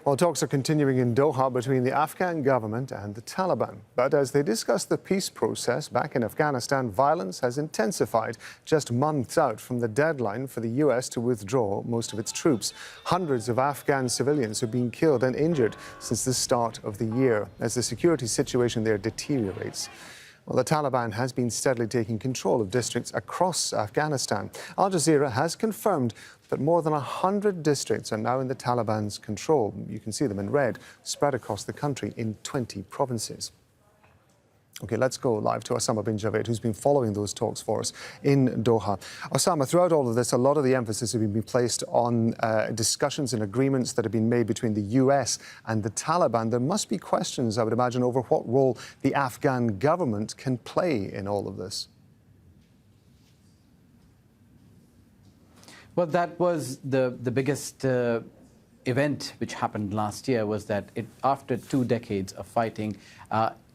Well, talks are continuing in Doha between the Afghan government and the Taliban. But as they discuss the peace process back in Afghanistan, violence has intensified just months out from the deadline for the U.S. to withdraw most of its troops. Hundreds of Afghan civilians have been killed and injured since the start of the year as the security situation there deteriorates. Well, the Taliban has been steadily taking control of districts across Afghanistan. Al Jazeera has confirmed that more than 100 districts are now in the Taliban's control. You can see them in red, spread across the country in 20 provinces. OK, let's go live to Osama bin Javed, who's been following those talks for us in Doha. Osama, throughout all of this, a lot of the emphasis has been placed on discussions and agreements that have been made between the US and the Taliban. There must be questions, I would imagine, over what role the Afghan government can play in all of this. Well, that was the biggest event which happened last year, was that after 2 decades of fighting,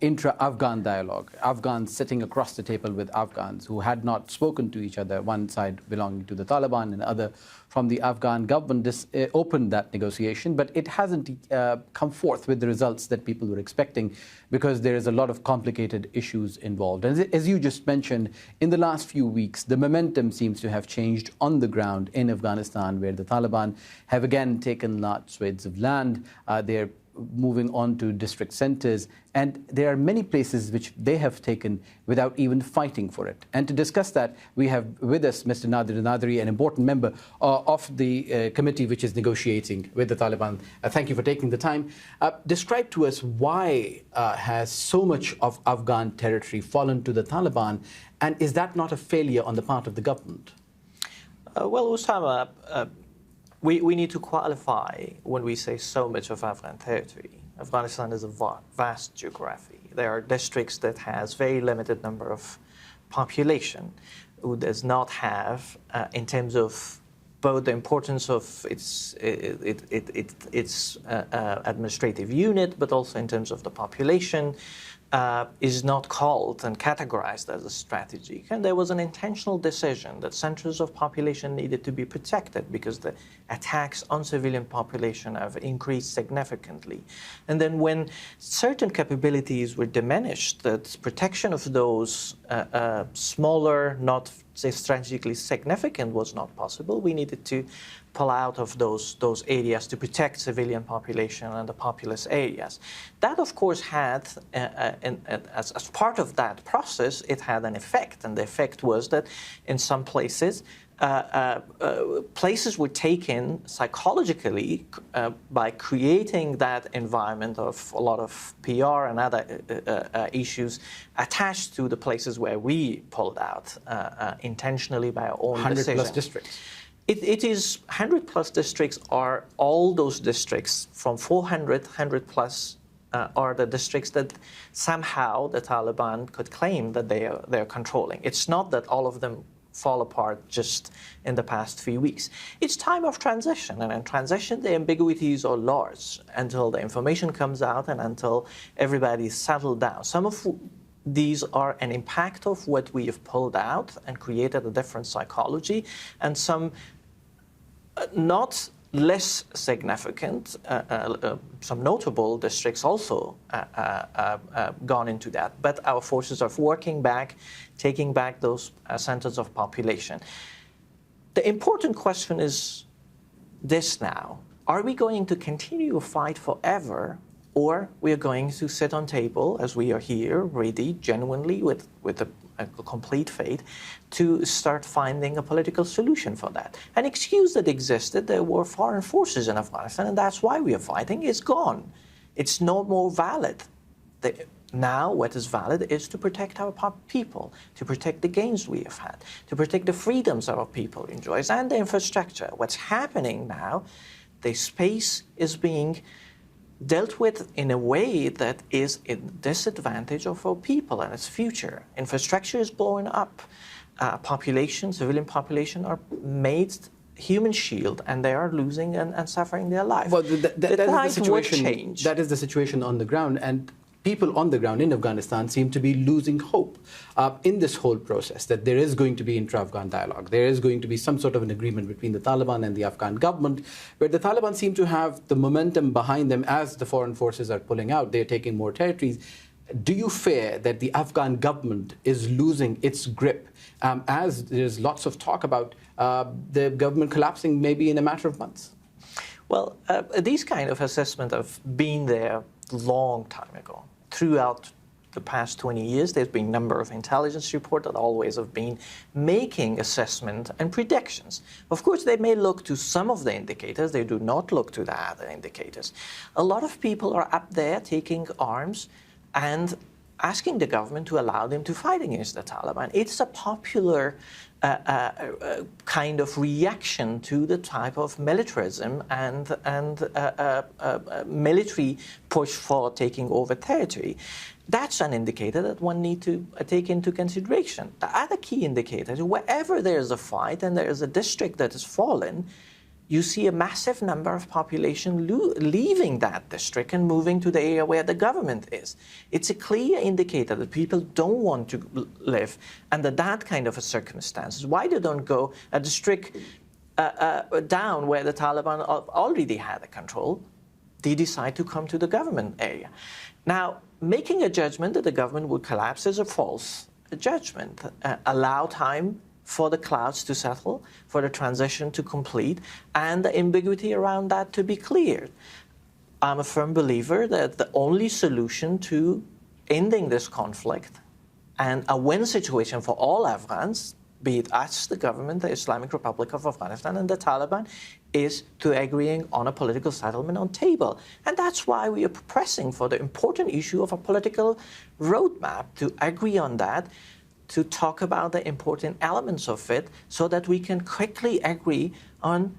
intra-Afghan dialogue, Afghans sitting across the table with Afghans who had not spoken to each other, one side belonging to the Taliban and the other from the Afghan government, this opened that negotiation, but it hasn't come forth with the results that people were expecting, because there is a lot of complicated issues involved. And as you just mentioned, in the last few weeks, the momentum seems to have changed on the ground in Afghanistan, where the Taliban have again taken large swathes of land. They're moving on to district centers, and there are many places which they have taken without even fighting for it. And to discuss that, we have with us Mr. Nader Nadery, an important member of the committee which is negotiating with the Taliban. Thank you for taking the time. Describe to us why has so much of Afghan territory fallen to the Taliban, and is that not a failure on the part of the government? Well, Osama, we need to qualify when we say so much of Afghan territory. Afghanistan is a vast geography. There are districts that has very limited number of population, who does not have, in terms of both the importance of its administrative unit, but also in terms of the population, is not called and categorized as a strategy. And there was an intentional decision that centers of population needed to be protected because the attacks on civilian population have increased significantly. And then when certain capabilities were diminished, that protection of those smaller, not strategically significant was not possible, we needed to pull out of those areas to protect civilian population and the populous areas. That, of course, had, as part of that process, it had an effect. And the effect was that in some places, places were taken psychologically by creating that environment of a lot of PR and other issues attached to the places where we pulled out intentionally by our own decision. 100+ districts. It is 100+ districts are all those districts from 100+ are the districts that somehow the Taliban could claim that they're controlling. It's not that all of them fall apart just in the past few weeks. It's time of transition, and in transition the ambiguities are large until the information comes out and until everybody's settled down. Some of these are an impact of what we have pulled out and created a different psychology, and some not less significant, some notable districts also gone into that. But our forces are working back, taking back those centers of population. The important question is this now. Are we going to continue to fight forever, or we are going to sit on table, as we are here, ready, genuinely, with a complete faith, to start finding a political solution for that? An excuse that existed, there were foreign forces in Afghanistan, and that's why we are fighting, is gone. It's no more valid. Now what is valid is to protect our people, to protect the gains we have had, to protect the freedoms our people enjoy, and the infrastructure. What's happening now, the space is being dealt with in a way that is a disadvantage of our people and its future. Infrastructure is blowing up. Civilian population are made human shield, and they are losing and suffering their life. Well, that is the situation. Change. That is the situation on the ground. And people on the ground in Afghanistan seem to be losing hope in this whole process, that there is going to be intra-Afghan dialogue. There is going to be some sort of an agreement between the Taliban and the Afghan government, where the Taliban seem to have the momentum behind them as the foreign forces are pulling out. They're taking more territories. Do you fear that the Afghan government is losing its grip, as there's lots of talk about the government collapsing maybe in a matter of months? Well, these kind of assessments have been there a long time ago. Throughout the past 20 years, there's been a number of intelligence reports that always have been making assessment and predictions. Of course, they may look to some of the indicators. They do not look to the other indicators. A lot of people are up there taking arms and asking the government to allow them to fight against the Taliban. It's a popular kind of reaction to the type of militarism and military push for taking over territory. That's an indicator that one needs to take into consideration. The other key indicator is wherever there's a fight and there is a district that has fallen, you see a massive number of population leaving that district and moving to the area where the government is. It's a clear indicator that people don't want to live under that kind of a circumstances. Why they don't go a district down where the Taliban already had a control? They decide to come to the government area. Now, making a judgment that the government would collapse is a false judgment. Allow time for the clouds to settle, for the transition to complete, and the ambiguity around that to be cleared. I'm a firm believer that the only solution to ending this conflict and a win situation for all Afghans, be it us, the government, the Islamic Republic of Afghanistan, and the Taliban, is to agreeing on a political settlement on table. And that's why we are pressing for the important issue of a political roadmap, to agree on that, to talk about the important elements of it so that we can quickly agree on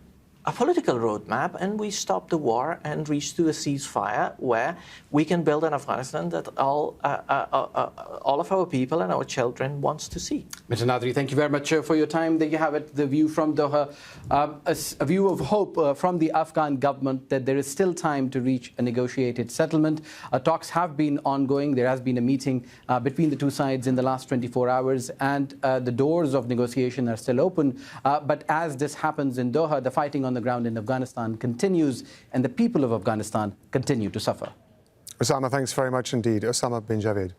a political roadmap and we stop the war and reach to a ceasefire where we can build an Afghanistan that all of our people and our children wants to see. Mr. Nadery, thank you very much for your time. There you have it, the view from Doha, a view of hope from the Afghan government that there is still time to reach a negotiated settlement. Talks have been ongoing. There has been a meeting between the two sides in the last 24 hours, and the doors of negotiation are still open. But as this happens in Doha, the fighting on the ground in Afghanistan continues, and the people of Afghanistan continue to suffer. Osama, thanks very much indeed. Osama bin Javid.